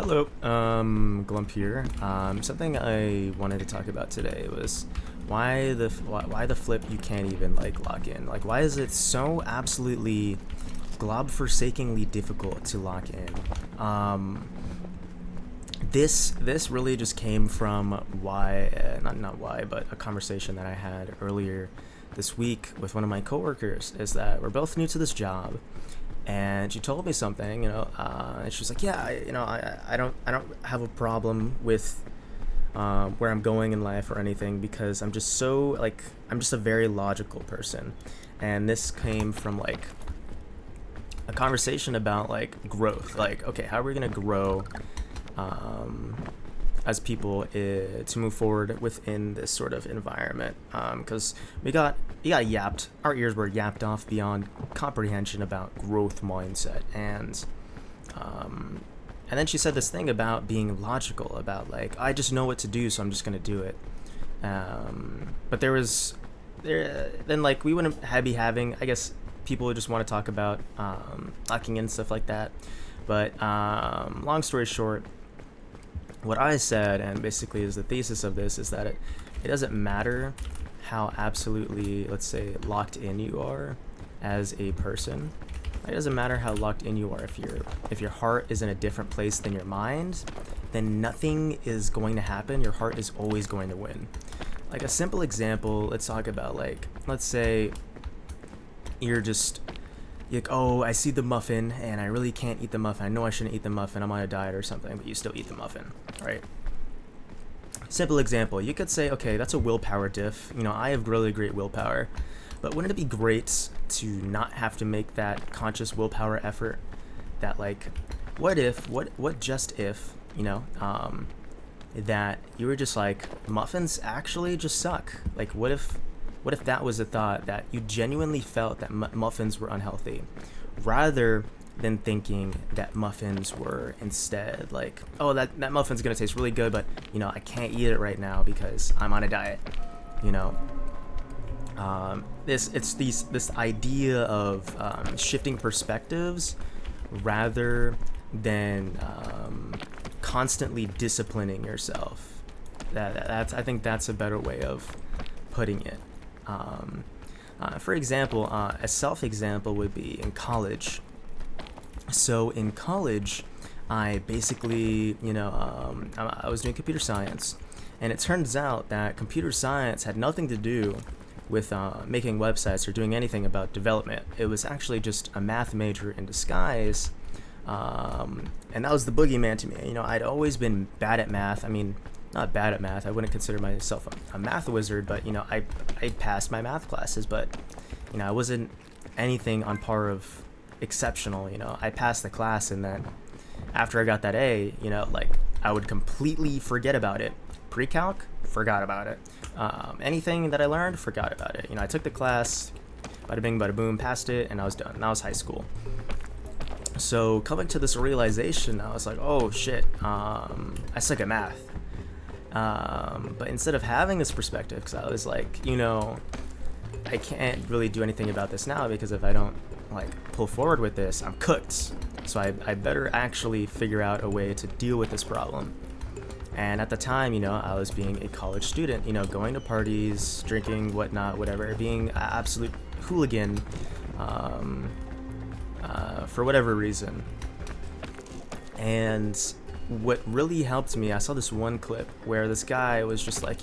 Hello, Glump here. Something I wanted to talk about today was why the flip you can't even like lock in. Like, why is it so absolutely glob-forsakingly difficult to lock in? This really just came from but a conversation that I had earlier this week with one of my coworkers. Is that we're both new to this job, and she told me something, and she was like, yeah, I don't have a problem with where I'm going in life or anything, because I'm just I'm just a very logical person. And this came from like a conversation about like growth, like, okay, how are we going to grow as people to move forward within this sort of environment, because we got yapped, our ears were yapped off beyond comprehension about growth mindset. And then she said this thing about being logical, about like, I just know what to do, so I'm just going to do it. But then like we wouldn't be having, I guess people would just want to talk about locking in, stuff like that. But long story short, what I said, and basically is the thesis of this, is that it doesn't matter how absolutely, let's say, locked in you are as a person. It doesn't matter how locked in you are. If your heart is in a different place than your mind, then nothing is going to happen. Your heart is always going to win. Like a simple example, let's talk about, like, let's say you're like, oh, I see the muffin and I really can't eat the muffin. I know I shouldn't eat the muffin. I'm on a diet or something, but you still eat the muffin, right? Simple example. You could say, okay, that's a willpower diff. I have really great willpower, but wouldn't it be great to not have to make that conscious willpower effort? That, like, what just if, that you were just like, muffins actually just suck. Like, what if that was a thought, that you genuinely felt that muffins were unhealthy, rather than thinking that muffins were instead like, oh, that muffin's gonna taste really good, but I can't eat it right now because I'm on a diet. This idea of shifting perspectives rather than constantly disciplining yourself. I think that's a better way of putting it. For example, a self-example would be in college. So in college, I basically, I was doing computer science, and it turns out that computer science had nothing to do with making websites or doing anything about development. It was actually just a math major in disguise, and that was the boogeyman to me. I'd always been bad at math. I mean, not bad at math. I wouldn't consider myself a math wizard, but I passed my math classes, but I wasn't anything on par of exceptional. I passed the class, and then after I got that A, like, I would completely forget about it. Pre-calc, forgot about it. Anything that I learned, forgot about it. I took the class, bada bing, bada boom, passed it, and I was done. And that was high school. So coming to this realization, I was like, oh shit, I suck at math. But instead of having this perspective, because I was like, I can't really do anything about this now, because if I don't like pull forward with this, I'm cooked. So I better actually figure out a way to deal with this problem. And at the time, I was being a college student, going to parties, drinking, whatnot, whatever, being an absolute hooligan, for whatever reason. And what really helped me, I saw this one clip where this guy was just like,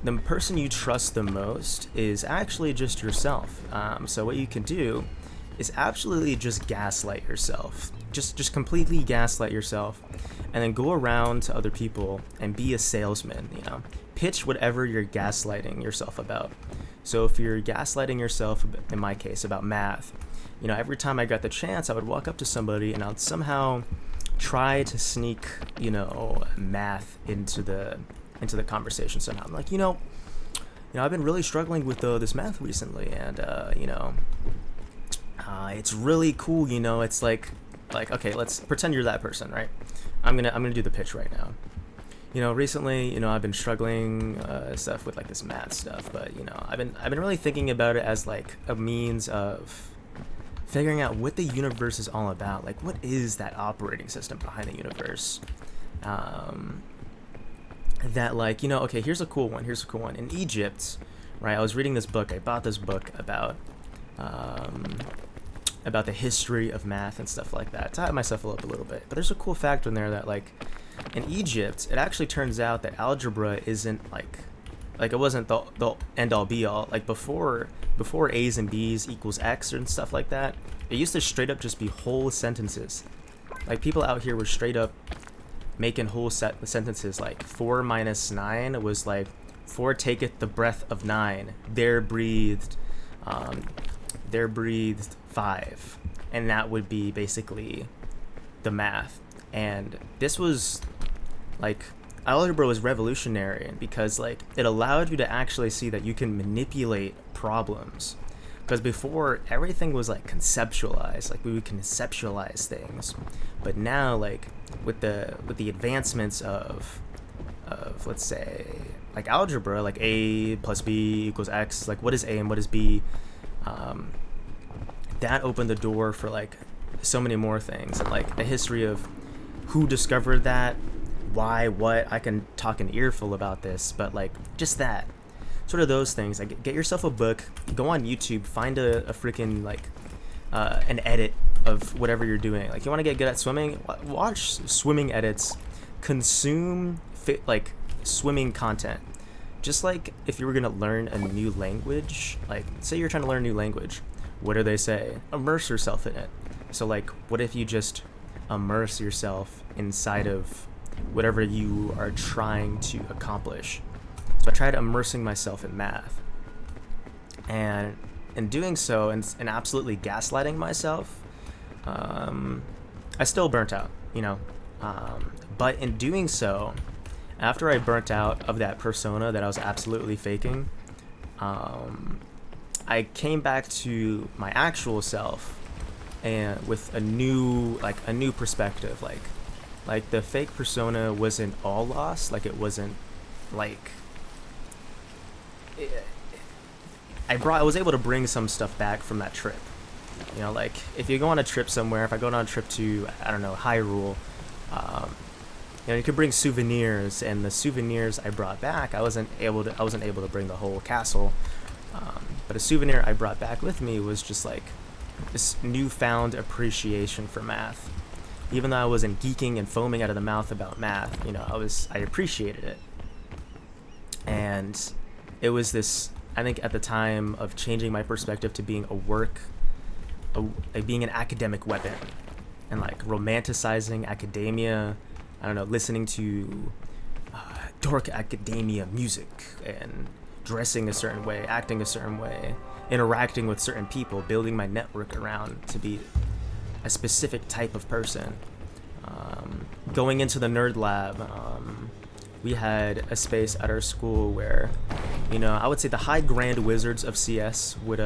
the person you trust the most is actually just yourself. So what you can do is absolutely just gaslight yourself. Just completely gaslight yourself, and then go around to other people and be a salesman, Pitch whatever you're gaslighting yourself about. So if you're gaslighting yourself, in my case, about math, every time I got the chance, I would walk up to somebody and I'd somehow try to sneak, math into the conversation somehow. I'm like, I've been really struggling with this math recently, and it's really cool. It's like, okay, let's pretend you're that person, right? I'm gonna do the pitch right now. Recently, I've been struggling stuff with like this math stuff, but I've been really thinking about it as like a means of figuring out what the universe is all about. Like, what is that operating system behind the universe? That, like, you know, okay, here's a cool one. In Egypt, right, I was reading this book. I bought this book about the history of math and stuff like that, to hype myself up a little bit. But there's a cool fact in there that, like, in Egypt, it actually turns out that algebra isn't like it wasn't the end all be all. Like, before A's and B's equals X and stuff like that, it used to straight up just be whole sentences. Like, people out here were straight up making whole sentences. Like, 4 minus 9 was like, 4 taketh the breath of 9. There breathed 5. And that would be basically the math. And this was, like, algebra was revolutionary because, like, it allowed you to actually see that you can manipulate problems. Because before, everything was, like, conceptualized. Like, we would conceptualize things. But now, like, with the advancements of let's say, like, algebra, like A plus B equals X, like, what is A and what is B? That opened the door for, like, so many more things. And, like, the history of who discovered that, why, what. I can talk an earful about this, but, like, just that. Sort of those things. Like, get yourself a book, go on YouTube, find a freaking, like, an edit of whatever you're doing. Like, you want to get good at swimming? Watch swimming edits. Consume, like, swimming content. Just like if you were going to learn a new language, like, say you're trying to learn a new language, what do they say? Immerse yourself in it. So, like, what if you just immerse yourself inside of whatever you are trying to accomplish? So I tried immersing myself in math. And in doing so, and absolutely gaslighting myself, I still burnt out, you know. But in doing so, after I burnt out of that persona that I was absolutely faking, I came back to my actual self, and with a new perspective. Like the fake persona wasn't all lost. Like, it wasn't like I was able to bring some stuff back from that trip. You know, like, if you go on a trip somewhere, if I go on a trip to, I don't know, Hyrule, you know, you could bring souvenirs, and the souvenirs I brought back, I wasn't able to bring the whole castle. But a souvenir I brought back with me was just like this newfound appreciation for math. Even though I wasn't geeking and foaming out of the mouth about math, you know, I appreciated it. And it was this, I think, at the time of changing my perspective to being like being an academic weapon, and, like, romanticizing academia. I don't know, listening to dork academia music and dressing a certain way, acting a certain way, interacting with certain people, building my network around to be a specific type of person. Going into the nerd lab, we had a space at our school where, you know, I would say the high grand wizards of CS would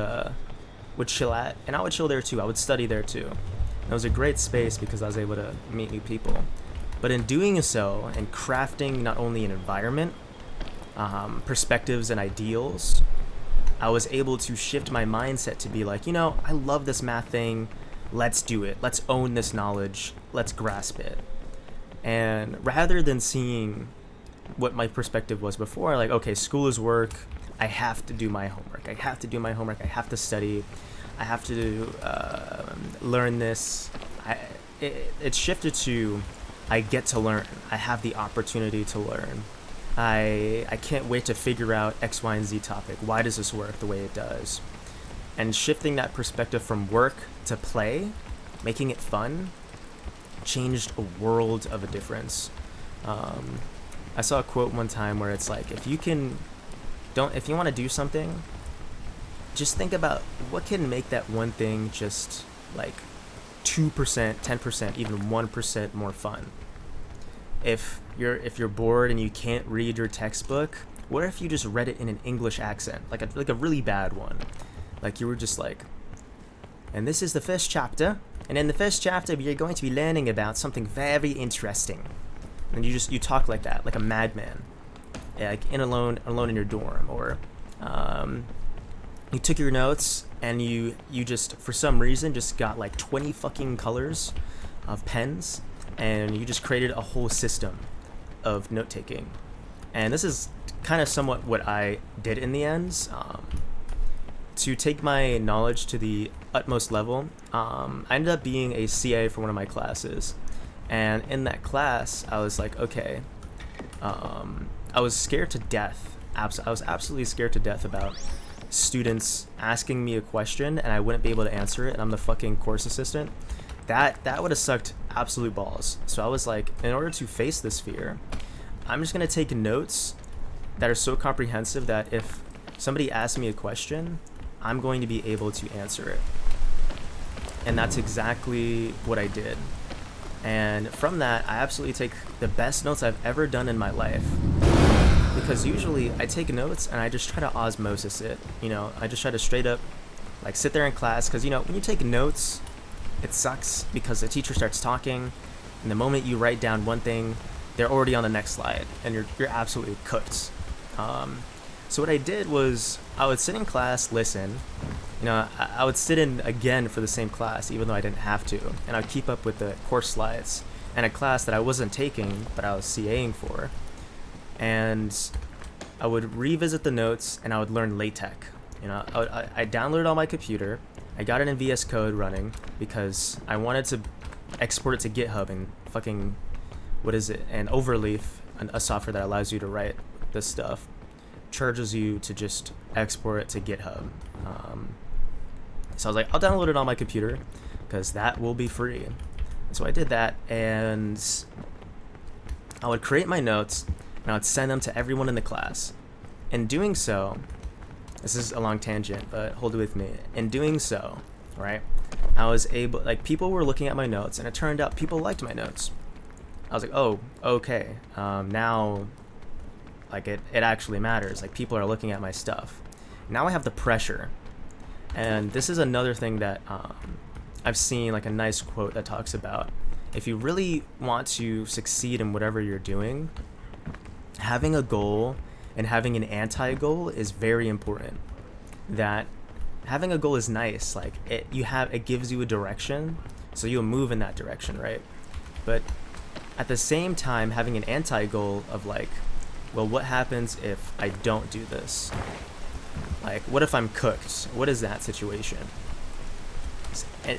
chill at, and I would chill there too. I would study there too. And it was a great space because I was able to meet new people. But in doing so, and crafting not only an environment, perspectives and ideals, I was able to shift my mindset to be like, you know, I love this math thing. Let's do it. Let's own this knowledge. Let's grasp it. And rather than seeing what my perspective was before, like, okay, school is work. I have to do my homework. I have to study. I have to learn this. It shifted to, I get to learn. I have the opportunity to learn. I can't wait to figure out X, Y, and Z topic. Why does this work the way it does? And shifting that perspective from work to play, making it fun, changed a world of a difference. I saw a quote one time where it's like, if you want to do something, just think about what can make that one thing just like 2%, 10%, even 1% more fun. If you're bored and you can't read your textbook, what if you just read it in an English accent, like a really bad one? Like, you were just like, and this is the first chapter, and in the first chapter we are going to be learning about something very interesting. And you talk like that, like a madman, like alone in your dorm, or You took your notes and you just for some reason just got like 20 fucking colors of pens, and you just created a whole system of note taking. And this is kind of somewhat what I did in the end. To take my knowledge to the utmost level, I ended up being a CA for one of my classes. And in that class, I was like, okay, I was scared to death. I was absolutely scared to death about students asking me a question and I wouldn't be able to answer it, and I'm the fucking course assistant. That would have sucked absolute balls. So I was like, in order to face this fear, I'm just going to take notes that are so comprehensive that if somebody asks me a question, I'm going to be able to answer it. And that's exactly what I did. And from that, I absolutely take the best notes I've ever done in my life. Because usually I take notes and I just try to osmosis it. You know, I just try to straight up like sit there in class. Because, you know, when you take notes, it sucks because the teacher starts talking. And the moment you write down one thing, they're already on the next slide. And you're absolutely cooked. So what I did was I would sit in class, listen. You know, I would sit in again for the same class, even though I didn't have to. And I'd keep up with the course slides and a class that I wasn't taking, but I was CAing for. And I would revisit the notes and I would learn LaTeX. You know, I downloaded it on my computer. I got it in VS Code running because I wanted to export it to GitHub and fucking, what is it? And Overleaf, a software that allows you to write this stuff, charges you to just export it to GitHub. So I was like, I'll download it on my computer because that will be free. So I did that, and I would create my notes and I would send them to everyone in the class. In doing so, this is a long tangent, but hold with me. In doing so, right, I was able, like, people were looking at my notes, and it turned out people liked my notes. I was like, oh, okay, now, like, it actually matters. Like, people are looking at my stuff. Now I have the pressure. And this is another thing that I've seen, like, a nice quote that talks about, if you really want to succeed in whatever you're doing, having a goal and having an anti-goal is very important. That having a goal is nice, like it gives you a direction, so you'll move in that direction, right? But at the same time, having an anti-goal of like, well, what happens if I don't do this? Like, what if I'm cooked? What is that situation?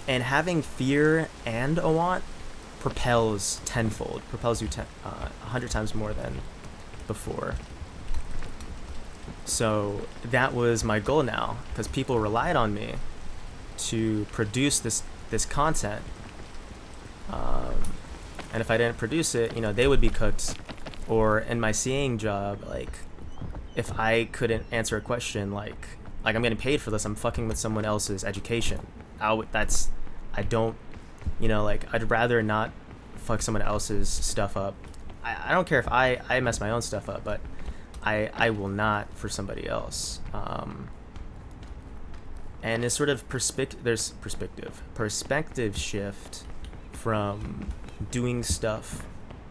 And having fear and a want propels you 100 times more than before. So that was my goal now, because people relied on me to produce this content, and if I didn't produce it, you know, they would be cooked. Or in my CAing job, like, if I couldn't answer a question, like I'm getting paid for this, I'm fucking with someone else's education. I'd rather not fuck someone else's stuff up. I don't care if I mess my own stuff up, but I will not for somebody else. And it's sort of perspective shift from doing stuff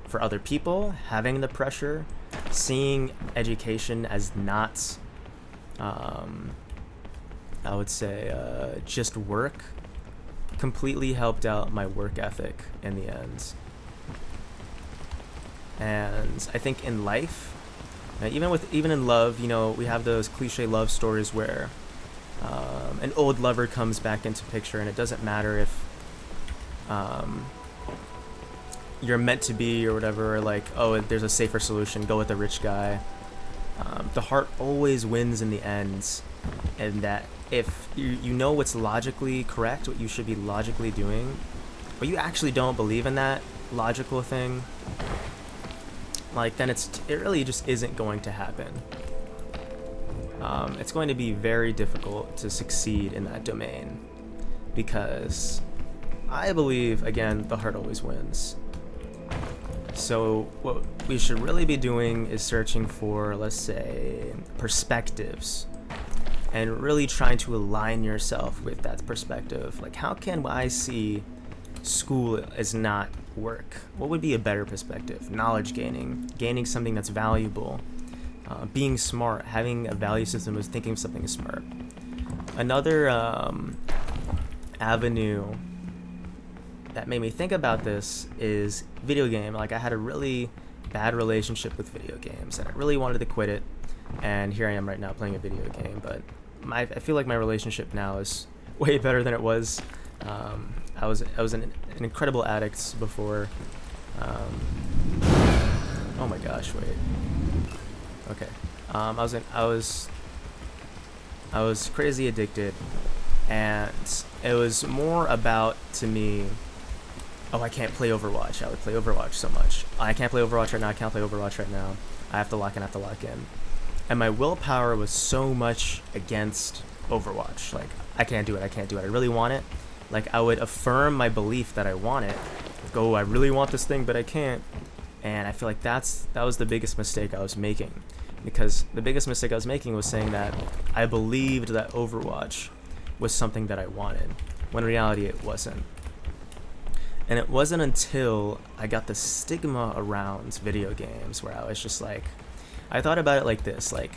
for other people, having the pressure, seeing education as not, I would say, just work, completely helped out my work ethic in the end. And I think in life, even in love, you know, we have those cliche love stories where an old lover comes back into picture, and it doesn't matter if you're meant to be or whatever, or like, oh, there's a safer solution, go with the rich guy. The heart always wins in the end, and that if you know what's logically correct, what you should be logically doing, but you actually don't believe in that logical thing, like, then it really just isn't going to happen. It's going to be very difficult to succeed in that domain, because I believe, again, the heart always wins. So what we should really be doing is searching for, let's say, perspectives, and really trying to align yourself with that perspective. Like, how can I see school as not work? What would be a better perspective? Knowledge gaining something that's valuable, being smart, having a value system of thinking something is smart. Another avenue that made me think about this is video game. Like, I had a really bad relationship with video games, and I really wanted to quit it. And here I am right now playing a video game. But I feel like my relationship now is way better than it was. I was an incredible addict before. Oh my gosh! Wait. Okay. I was crazy addicted, and it was more about, to me, oh, I can't play Overwatch. I would play Overwatch so much. I can't play Overwatch right now. I can't play Overwatch right now. I have to lock in. And my willpower was so much against Overwatch. Like, I can't do it. I really want it. Like, I would affirm my belief that I want it. Like, oh, I really want this thing, but I can't. And I feel like that was the biggest mistake I was making. Because the biggest mistake I was making was saying that I believed that Overwatch was something that I wanted, when in reality it wasn't. And it wasn't until I got the stigma around video games where I was just like, I thought about it like this, like,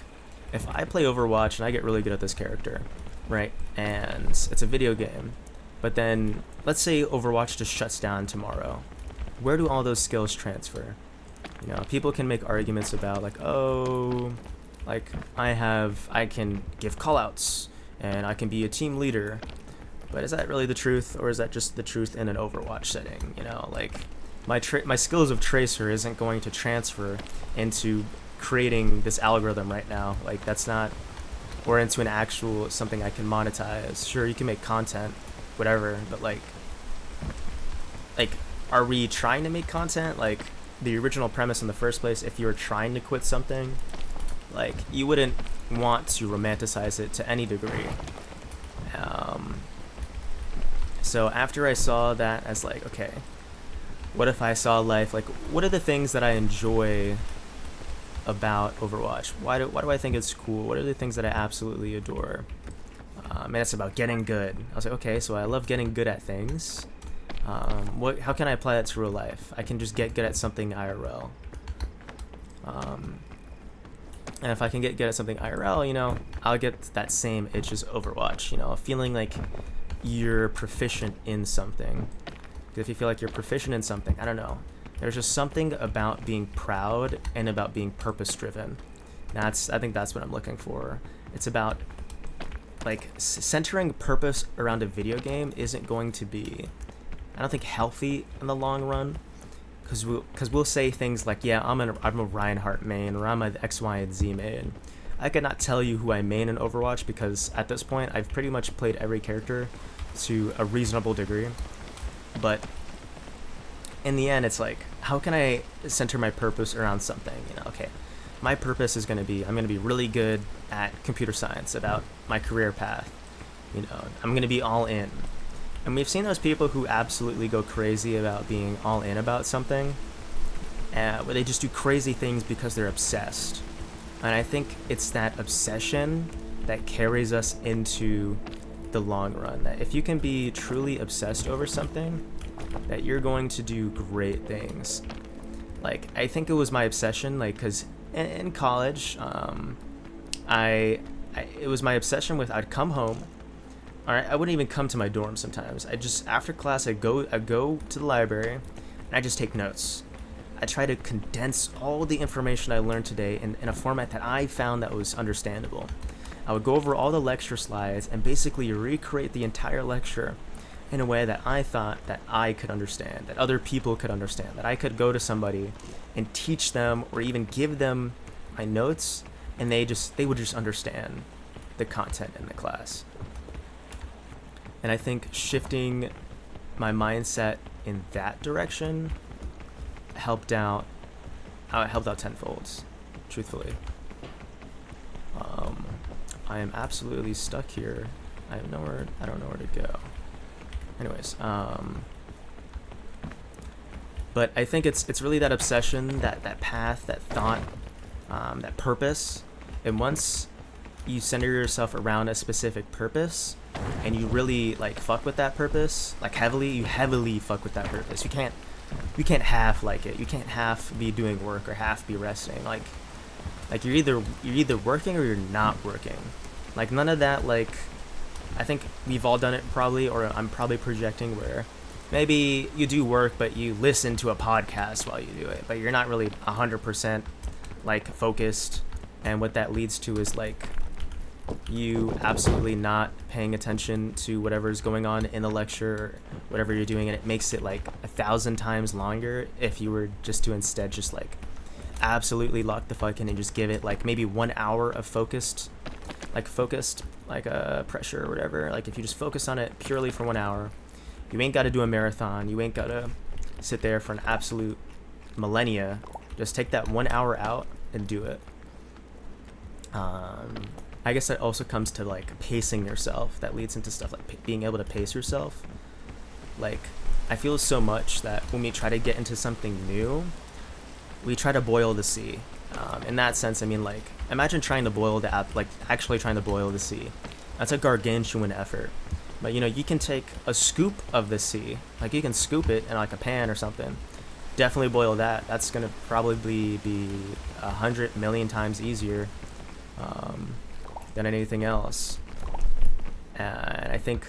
if I play Overwatch and I get really good at this character, right, and it's a video game, but then let's say Overwatch just shuts down tomorrow, where do all those skills transfer? You know, people can make arguments about, like, oh, like, I can give callouts and I can be a team leader, but is that really the truth, or is that just the truth in an Overwatch setting? You know, like, my skills of Tracer isn't going to transfer into creating this algorithm right now. Like, that's not, or into an actual something I can monetize. Sure, you can make content, whatever, but like, are we trying to make content? Like, the original premise in the first place, if you were trying to quit something, like, you wouldn't want to romanticize it to any degree. So after I saw that as, like, okay, what if I saw life, like, what are the things that I enjoy about Overwatch? Why do I think it's cool? What are the things that I absolutely adore? And it's about getting good. I was like, okay, so I love getting good at things. How can I apply that to real life? I can just get good at something IRL. And if I can get good at something IRL, you know, I'll get that same itch as Overwatch, you know, feeling like you're proficient in something. Because if you feel like you're proficient in something, I don't know, there's just something about being proud and about being purpose-driven. I think that's what I'm looking for. It's about, like, centering purpose around a video game isn't going to be, I don't think, healthy in the long run, because we'll say things like, yeah, I'm a Reinhardt main, or I'm an X, Y, and Z main. I could not tell you who I main in Overwatch, because at this point I've pretty much played every character to a reasonable degree. But in the end, it's like, how can I center my purpose around something? You know, okay, my purpose is going to be, I'm going to be really good at computer science, about my career path. You know, I'm going to be all in. And we've seen those people who absolutely go crazy about being all in about something, where they just do crazy things because they're obsessed. And I think it's that obsession that carries us into the long run. That if you can be truly obsessed over something, that you're going to do great things. Like, I think it was my obsession, like, because in college, it was my obsession with, I'd come home. All right, I wouldn't even come to my dorm sometimes. I just, after class, I'd go to the library, and I just take notes. I try to condense all the information I learned today in a format that I found that was understandable. I would go over all the lecture slides and basically recreate the entire lecture in a way that I thought that I could understand, that other people could understand, that I could go to somebody and teach them or even give them my notes, and they would just understand the content in the class. And I think shifting my mindset in that direction helped out tenfold, truthfully. I am absolutely stuck here. I don't know where to go. Anyways, but I think it's really that obsession, that path, that thought, that purpose. And once you center yourself around a specific purpose, and you really, like, fuck with that purpose, like, you heavily fuck with that purpose. You can't half like it. You can't half be doing work or half be resting. Like you're either working or you're not working. Like, none of that, like, I think we've all done it probably, or I'm probably projecting, where maybe you do work but you listen to a podcast while you do it, but you're not really 100% like focused, and what that leads to is like you absolutely not paying attention to whatever's going on in the lecture or whatever you're doing, and it makes it like 1,000 times longer if you were just to instead just like absolutely lock the fuck in and just give it like maybe 1 hour of focused like a pressure or whatever. Like if you just focus on it purely for 1 hour, you ain't got to do a marathon, you ain't got to sit there for an absolute millennia. Just take that 1 hour out and do it. I guess that also comes to like pacing yourself. That leads into stuff like being able to pace yourself. Like I feel so much that when we try to get into something new, we try to boil the sea. In that sense, I mean, like imagine trying to boil actually trying to boil the sea. That's a gargantuan effort. But you know, you can take a scoop of the sea, like you can scoop it in like a pan or something. Definitely boil that. That's gonna probably be 100 million times easier than anything else. And I think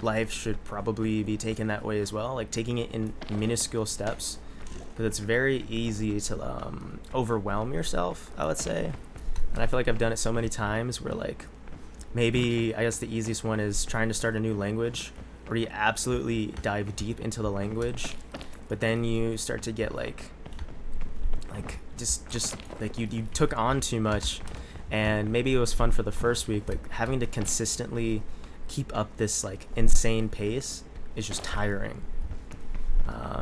life should probably be taken that way as well, like taking it in minuscule steps, because it's very easy to overwhelm yourself, I would say. And I feel like I've done it so many times where like maybe I guess the easiest one is trying to start a new language, where you absolutely dive deep into the language, but then you start to get like just like you took on too much, and maybe it was fun for the first week, but having to consistently keep up this like insane pace is just tiring.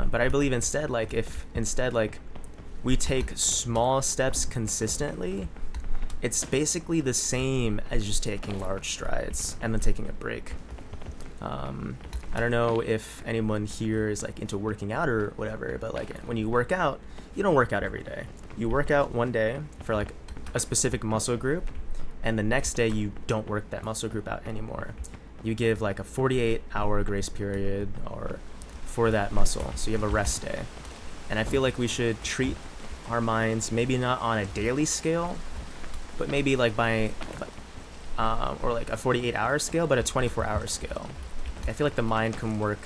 But I believe instead like we take small steps consistently, it's basically the same as just taking large strides and then taking a break. I don't know if anyone here is like into working out or whatever, but like when you work out, you don't work out every day. You work out one day for like a specific muscle group, and the next day you don't work that muscle group out anymore. You give like a 48-hour grace period or for that muscle, so you have a rest day. And I feel like we should treat our minds maybe not on a daily scale, but maybe like or like a 48-hour scale, but a 24-hour scale. I feel like the mind can work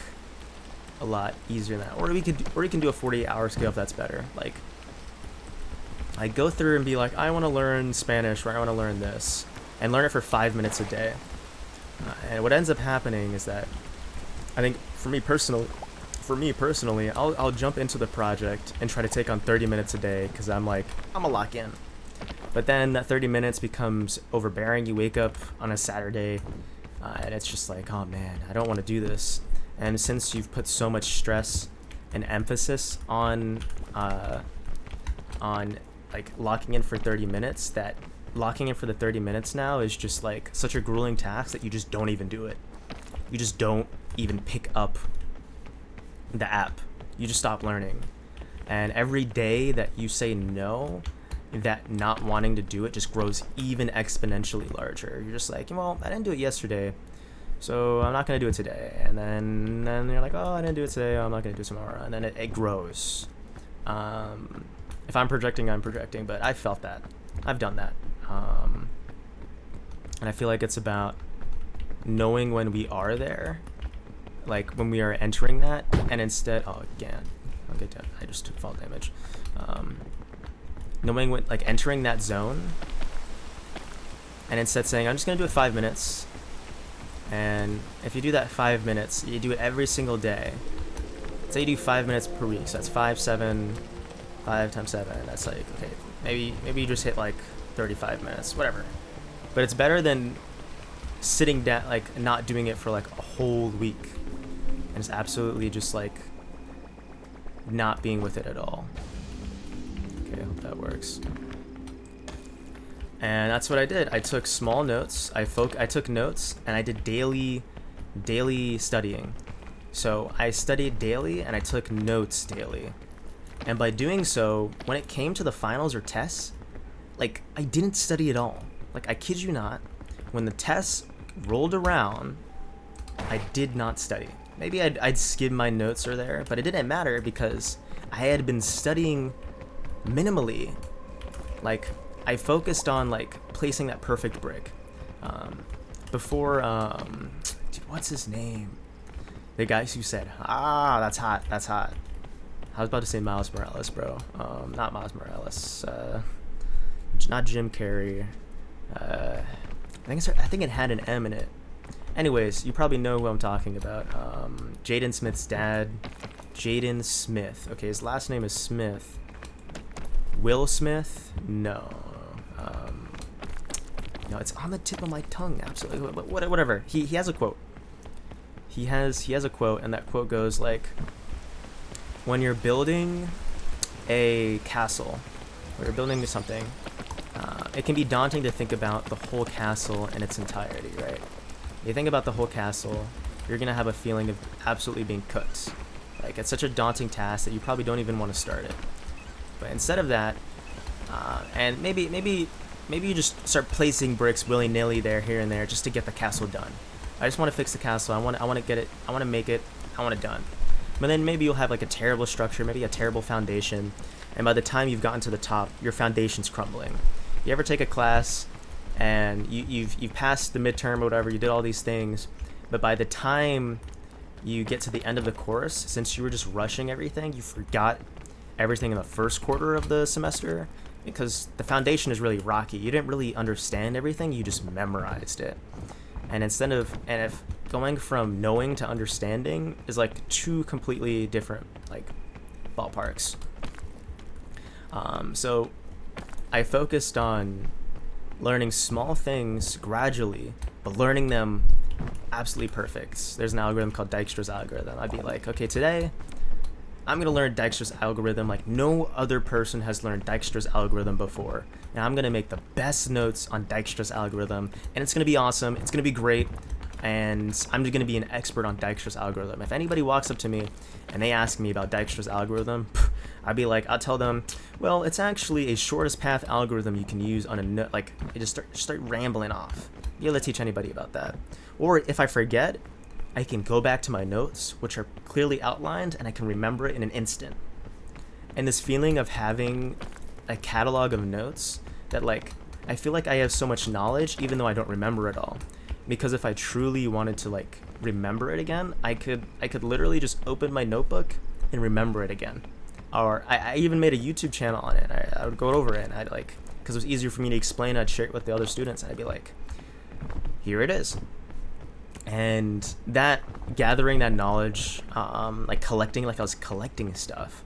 a lot easier than that. Or you can do a 48-hour scale if that's better. Like I go through and be like, I want to learn Spanish, or I want to learn this, and learn it for 5 minutes a day. And what ends up happening is that I think for me personally, I'll jump into the project and try to take on 30 minutes a day, because I'm like, I'm gonna lock in. But then that 30 minutes becomes overbearing. You wake up on a Saturday and it's just like, oh man, I don't want to do this. And since you've put so much stress and emphasis on like locking in for 30 minutes, that locking in for the 30 minutes now is just like such a grueling task that you just don't even do it. You just don't even pick up the app. You just stop learning. And every day that you say no, that not wanting to do it just grows even exponentially larger. You're just like, well, I didn't do it yesterday, so I'm not going to do it today. And then you're like, oh, I didn't do it today, I'm not going to do it tomorrow. And then it grows. If I'm projecting, I'm projecting, but I've felt that. I've done that. And I feel like it's about knowing when we are there, like when we are entering that, and instead, I just took fall damage. Knowing when, like entering that zone, and instead saying, I'm just going to do it 5 minutes. And if you do that 5 minutes, you do it every single day. Say you do 5 minutes per week, so that's 5 times 7, that's like, okay, maybe you just hit like 35 minutes, whatever. But it's better than sitting down, like not doing it for like a whole week, and it's absolutely just like not being with it at all. Okay, I hope that works. And that's what I did. I took small notes. I took notes, and I did daily studying. So I studied daily, and I took notes daily. And by doing so, when it came to the finals or tests, like I didn't study at all. Like I kid you not, when the tests rolled around, I did not study. Maybe I'd skim my notes or there, but it didn't matter because I had been studying minimally. Like I focused on like placing that perfect brick. before dude, what's his name? The guy who said, "Ah, that's hot, that's hot." I was about to say Miles Morales, bro. Not Miles Morales. Not Jim Carrey. I think it had an M in it. Anyways, you probably know who I'm talking about. Jaden Smith's dad. Jaden Smith. Okay, his last name is Smith. Will Smith? No. No, it's on the tip of my tongue. Absolutely. Whatever. He has a quote. He has a quote, and that quote goes like, when you're building a castle, or you're building something, it can be daunting to think about the whole castle in its entirety, right? You think about the whole castle, you're gonna have a feeling of absolutely being cooked. Like, it's such a daunting task that you probably don't even want to start it. But instead of that, and maybe you just start placing bricks willy-nilly there, here and there, just to get the castle done. I just want to fix the castle. I want to get it. I want to make it. I want it done. But then maybe you'll have like a terrible structure, maybe a terrible foundation, and by the time you've gotten to the top, your foundation's crumbling. You ever take a class and you've passed the midterm or whatever, you did all these things, but by the time you get to the end of the course, since you were just rushing everything, you forgot everything in the first quarter of the semester because the foundation is really rocky. You didn't really understand everything, you just memorized it. And if going from knowing to understanding is like two completely different like ballparks. So I focused on learning small things gradually, but learning them absolutely perfect. There's an algorithm called Dijkstra's algorithm. I'd be like, okay, today I'm going to learn Dijkstra's algorithm like no other person has learned Dijkstra's algorithm before. And I'm going to make the best notes on Dijkstra's algorithm, and it's going to be awesome. It's going to be great. And I'm just going to be an expert on Dijkstra's algorithm. If anybody walks up to me and they ask me about Dijkstra's algorithm, I'd be like, I'll tell them, well, it's actually a shortest path algorithm you can use on a note. Like, I just start rambling off. Be able to teach anybody about that. Or if I forget, I can go back to my notes, which are clearly outlined, and I can remember it in an instant. And this feeling of having a catalog of notes that, like, I feel like I have so much knowledge even though I don't remember it all. Because if I truly wanted to like remember it again, I could literally just open my notebook and remember it again. Or I even made a YouTube channel on it. I would go over it, and I'd like, because it was easier for me to explain, I'd share it with the other students, and I'd be like, here it is. And that gathering that knowledge, like collecting, like I was collecting stuff,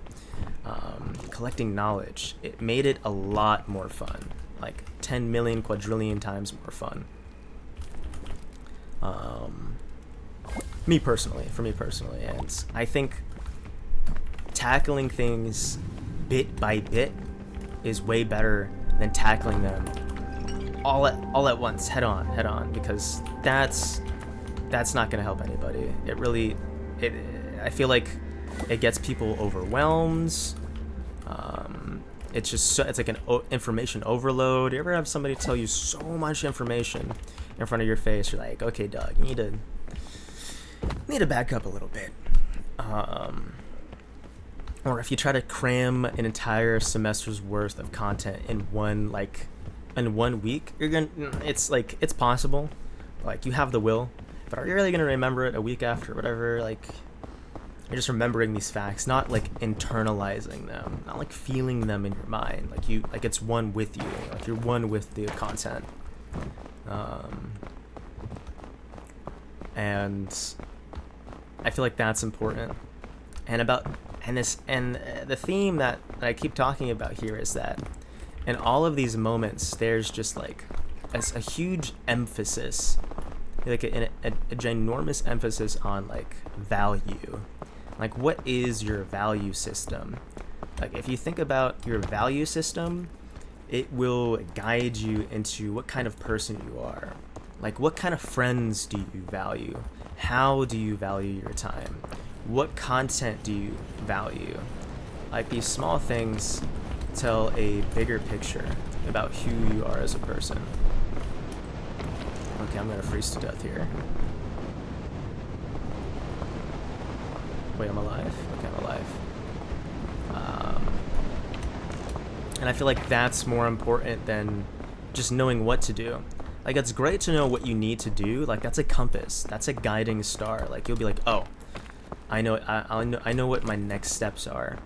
collecting knowledge, it made it a lot more fun, like 10 million quadrillion times more fun. For me personally, and I think tackling things bit by bit is way better than tackling them all at once, head on, because that's not gonna help anybody. I feel like it gets people overwhelmed. It's just it's like an information overload. You ever have somebody tell you so much information in front of your face? You're like, okay, dog, you need to back up a little bit. Or if you try to cram an entire semester's worth of content in one week, it's possible. Like, you have the will, but are you really gonna remember it a week after, whatever? Like, you're just remembering these facts, not like internalizing them, not like feeling them in your mind. Like it's one with you. Like you're one with the content. And I feel like that's important. And the theme that I keep talking about here is that in all of these moments, there's just like a huge emphasis, like a ginormous emphasis on like value. Like, what is your value system? Like, if you think about your value system, it will guide you into what kind of person you are. Like, what kind of friends do you value? How do you value your time? What content do you value? Like, these small things tell a bigger picture about who you are as a person. Okay, I'm gonna freeze to death here. Wait, I'm alive? Okay, I'm alive. And I feel like that's more important than just knowing what to do. Like, it's great to know what you need to do. Like, that's a compass. That's a guiding star. Like, you'll be like, oh, I know what my next steps are.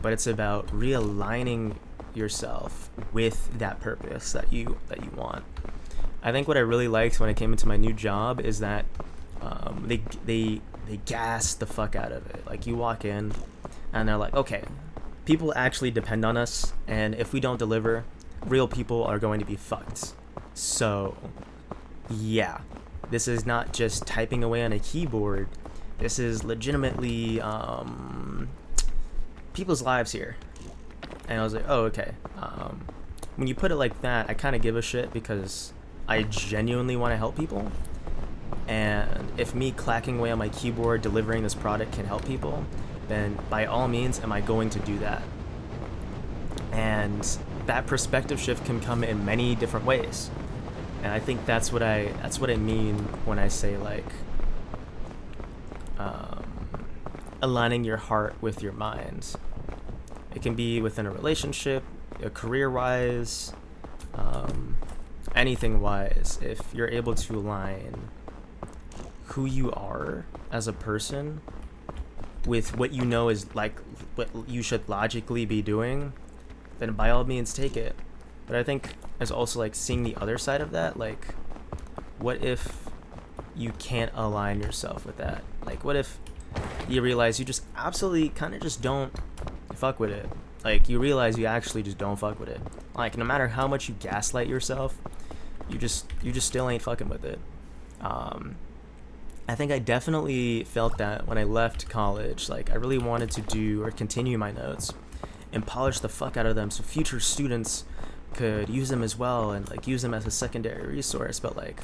But it's about realigning yourself with that purpose that you want. I think what I really liked when I came into my new job is that they gas the fuck out of it. Like, you walk in and they're like, okay, people actually depend on us, and if we don't deliver, real people are going to be fucked. So yeah, this is not just typing away on a keyboard. This is legitimately people's lives here. And I was like, oh, okay. When you put it like that, I kind of give a shit, because I genuinely want to help people. And if me clacking away on my keyboard delivering this product can help people, then by all means am I going to do that. And that perspective shift can come in many different ways. And I think that's what I mean when I say, like, aligning your heart with your mind. It can be within a relationship, career-wise, anything-wise. If you're able to align who you are as a person with what you know is, like, what you should logically be doing, then by all means take it. But I think there's also, like, seeing the other side of that. Like, what if you can't align yourself with that? Like, what if you realize you just absolutely kind of just don't fuck with it? Like, you realize you actually just don't fuck with it. Like, no matter how much you gaslight yourself, you just still ain't fucking with it. I think I definitely felt that when I left college. Like, I really wanted to do or continue my notes and polish the fuck out of them so future students could use them as well, and, like, use them as a secondary resource. But like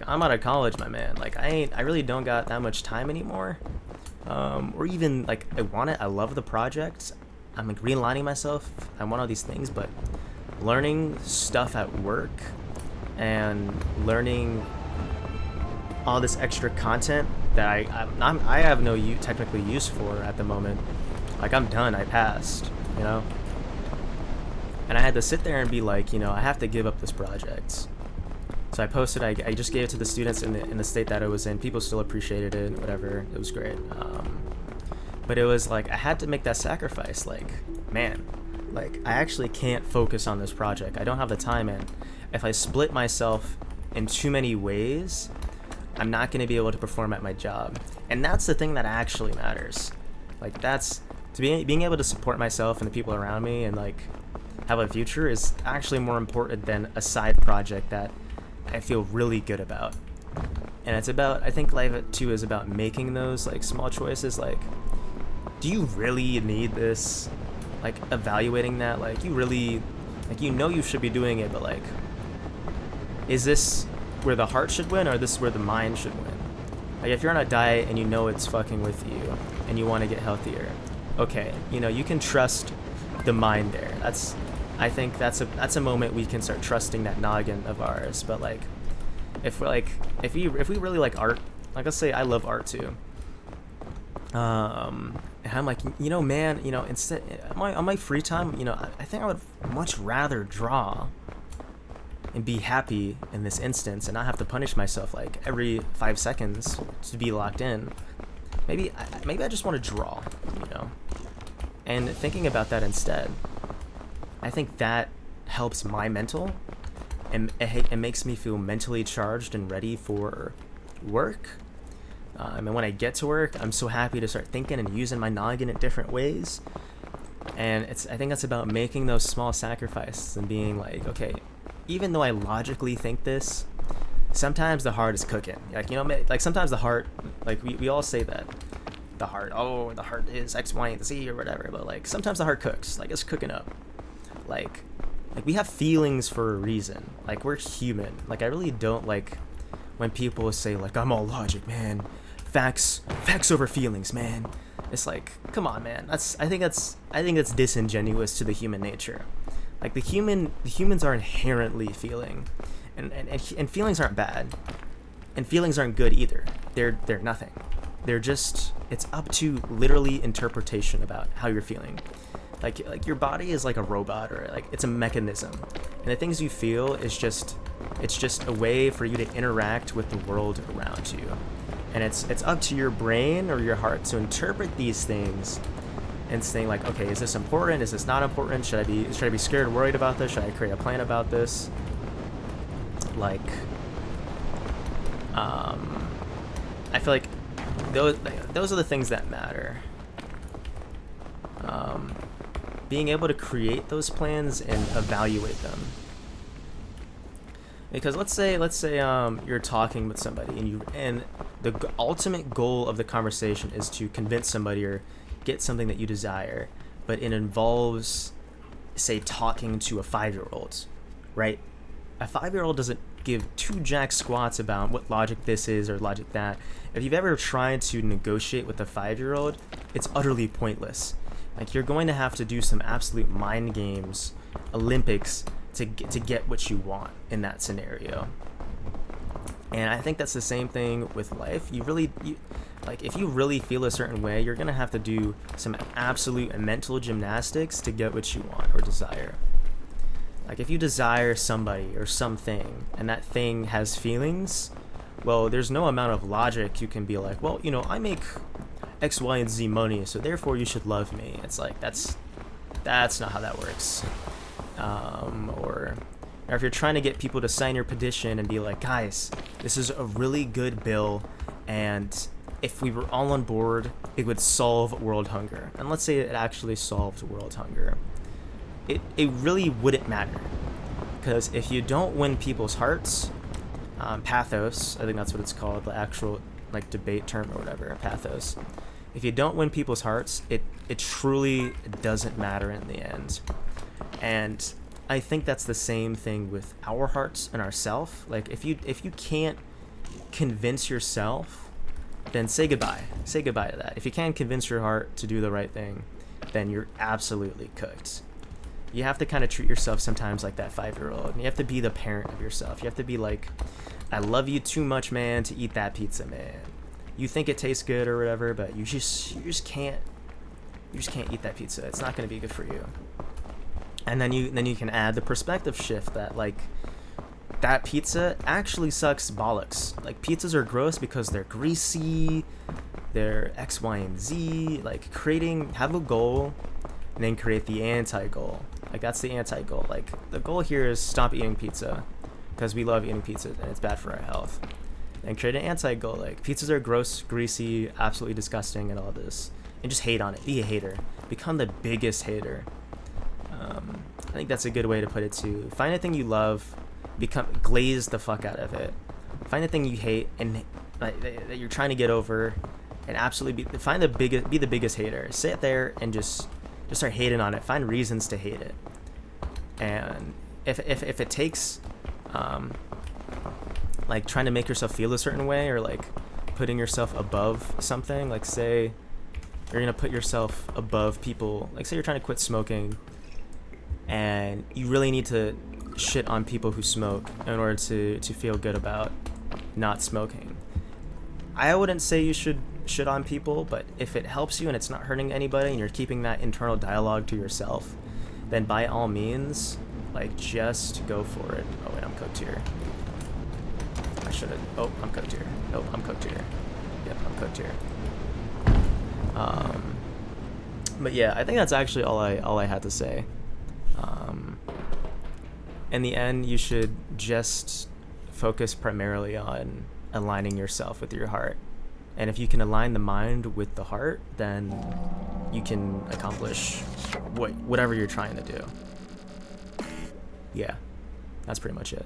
I'm out of college, my man. Like, I really don't got that much time anymore. Or even, like, I love the project. I'm, like, realigning myself. I want all these things, but learning stuff at work and learning all this extra content that I have no technically use for at the moment. Like, I'm done. I passed, you know? And I had to sit there and be like, you know, I have to give up this project. So I posted, I just gave it to the students in the state that it was in. People still appreciated it, whatever. It was great. But it was like, I had to make that sacrifice. Like, man, like, I actually can't focus on this project. I don't have the time, and if I split myself in too many ways, I'm not going to be able to perform at my job. And that's the thing that actually matters. Like, that's, being able to support myself and the people around me and, like, have a future is actually more important than a side project that I feel really good about. And it's about, I think life too is about making those, like, small choices. Like, do you really need this? Like, evaluating that, like, you really, like, you know you should be doing it, but, like, is this where the heart should win, or this is where the mind should win? Like, if you're on a diet and you know it's fucking with you and you want to get healthier, okay, you know, you can trust the mind there. I think that's a moment we can start trusting that noggin of ours. But, like, if we really like art, like, let's say I love art too, and I'm like, you know, man, you know, instead on my free time, you know, I think I would much rather draw and be happy in this instance and not have to punish myself like every 5 seconds to be locked in. Maybe I just want to draw, you know. And thinking about that instead, I think that helps my mental, and it makes me feel mentally charged and ready for work. And when I get to work, I'm so happy to start thinking and using my noggin in different ways. And I think that's about making those small sacrifices and being like, okay, even though I logically think this, sometimes the heart is cooking. Like, you know, like, sometimes the heart, like, we all say that. The heart is X, Y, and Z or whatever. But, like, sometimes the heart cooks. Like, it's cooking up. Like we have feelings for a reason. Like, we're human. Like, I really don't like when people say, like, I'm all logic, man. Facts over feelings, man. It's like, come on, man. I think that's disingenuous to the human nature. Like, the humans are inherently feeling, and feelings aren't bad, and feelings aren't good either. They're nothing. They're just, it's up to literally interpretation about how you're feeling. Like your body is like a robot, or like it's a mechanism, and the things you feel is just It's just a way for you to interact with the world around you. And it's up to your brain or your heart to interpret these things and saying like, okay, is this important? Is this not important? Should I be scared or worried about this? Should I create a plan about this? Like, I feel like those are the things that matter. Being able to create those plans and evaluate them. Because let's say you're talking with somebody and the ultimate goal of the conversation is to convince somebody or get something that you desire, but it involves, say, talking to a 5-year-old, right? A 5-year-old doesn't give two jack squats about what logic this is or logic that. If you've ever tried to negotiate with a 5-year-old, it's utterly pointless. Like, you're going to have to do some absolute mind games, Olympics, to get what you want in that scenario. And I think that's the same thing with life. Like, if you really feel a certain way, you're gonna have to do some absolute mental gymnastics to get what you want or desire. Like, if you desire somebody or something and that thing has feelings, well, there's no amount of logic you can be like, well, I make X, Y, and Z money, so therefore you should love me. It's like, that's not how that works. Or if you're trying to get people to sign your petition and be like, guys, this is a really good bill, and if we were all on board, it would solve world hunger. And let's say it actually solved world hunger. It really wouldn't matter. Because if you don't win people's hearts, pathos, I think that's what it's called, the actual like debate term or whatever, pathos. If you don't win people's hearts, it truly doesn't matter in the end. And I think that's the same thing with our hearts and ourself. Like, if you can't convince yourself, then say goodbye. Say goodbye to that. If you can't convince your heart to do the right thing, then you're absolutely cooked. You have to kind of treat yourself sometimes like that 5-year-old. You have to be the parent of yourself. You have to be like, I love you too much, man, to eat that pizza, man. You think it tastes good or whatever, but you just can't eat that pizza. It's not going to be good for you. And then you can add the perspective shift that, like, that pizza actually sucks bollocks. Like, pizzas are gross because they're greasy, they're X, Y, and Z. Like, have a goal and then create the anti-goal. Like, that's the anti-goal. Like, the goal here is stop eating pizza because we love eating pizza and it's bad for our health. And create an anti-goal. Like, pizzas are gross, greasy, absolutely disgusting, and all this. And just hate on it. Be a hater. Become the biggest hater. I think that's a good way to put it too. Find a thing you love, glaze the fuck out of it. Find a thing you hate and that you're trying to get over, and absolutely be the biggest hater. Sit there and just start hating on it. Find reasons to hate it. And if it takes like trying to make yourself feel a certain way, or like putting yourself above something, like say you're gonna put yourself above people, like say you're trying to quit smoking and you really need to shit on people who smoke in order to feel good about not smoking. I wouldn't say you should shit on people, but if it helps you and it's not hurting anybody and you're keeping that internal dialogue to yourself, then by all means, like, just go for it. Oh wait, I'm cooked here. I should have. Oh, I'm cooked here. Oh, I'm cooked here. Yep, I'm cooked here. But yeah, I think that's actually all I had to say. In the end, you should just focus primarily on aligning yourself with your heart. And if you can align the mind with the heart, then you can accomplish whatever you're trying to do. Yeah, that's pretty much it.